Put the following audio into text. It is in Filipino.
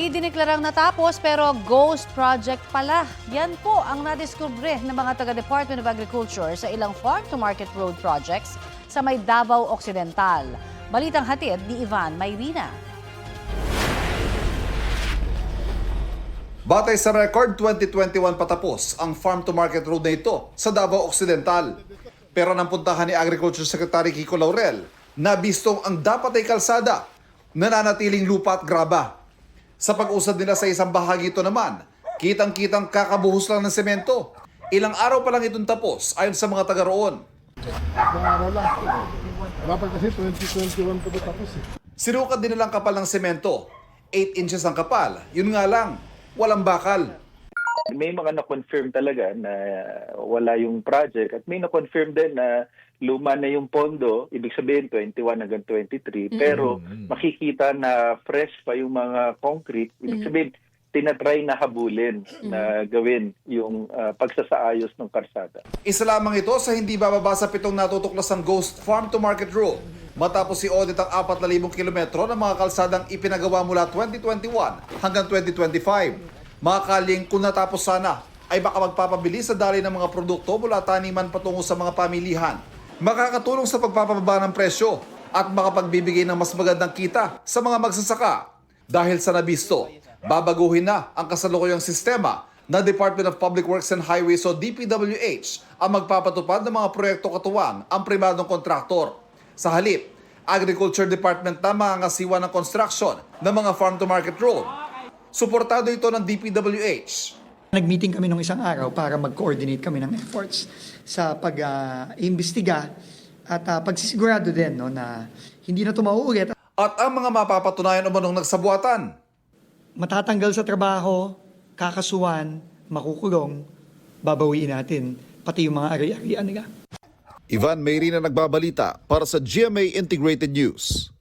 Idineklarang natapos pero ghost project pala. Yan po ang nadiskubre ng mga taga-Department of Agriculture sa ilang farm-to-market road projects sa may Davao Occidental. Balitang hatid ni Ivan Mayrina. Batay sa record, 2021 patapos ang farm-to-market road na ito sa Davao Occidental. Pero nang puntahan ni Agriculture Secretary Kiko Laurel, nabistong ang dapat ay kalsada, nananatiling lupa at graba. Sa pag-usad nila sa isang bahagi ito naman, kitang-kitang kakabuhos lang ng semento. Ilang araw pa lang itong tapos ayon sa mga taga roon. Mga araw lang. Dapat kasi 2021 pa ito tapos eh. Sinukat din nilang kapal ng semento. 8 inches ang kapal. Yun nga lang, walang bakal. May mga na-confirm talaga na wala yung project at may na-confirm din na luma na yung pondo, ibig sabihin 21 hanggang 23, pero makikita na fresh pa yung mga concrete, ibig sabihin tinatry na habulin na gawin yung pagsasaayos ng karsada. Isa lamang ito sa hindi bababa sa 7 natutuklasang ghost farm-to-market road matapos i-audit ang 4,000 kilometro ng mga kalsadang ipinagawa mula 2021 hanggang 2025. Mga kaling kung natapos sana ay baka magpapabilis sa daloy ng mga produkto mula taniman patungo sa mga pamilihan. Makakatulong sa pagpapababa ng presyo at makapagbibigay ng mas magandang kita sa mga magsasaka. Dahil sa nabisto, babaguhin na ang kasalukuyang sistema na Department of Public Works and Highways o DPWH ang magpapatupad ng mga proyekto katuwang ang pribadong kontraktor. Sa halip, Agriculture Department na mangangasiwa ng construction ng mga farm-to-market road. Suportado ito ng DPWH. Nag-meeting kami nung isang araw para mag-coordinate kami ng efforts sa pag-imbestiga at pagsisigurado din no, na hindi na ito mauulit. At ang mga mapapatunayan umanong nagsabuatan. Matatanggal sa trabaho, kakasuhan, makukulong, babawiin natin pati yung mga ari-arian nila. Ivan Mayrina nagbabalita para sa GMA Integrated News.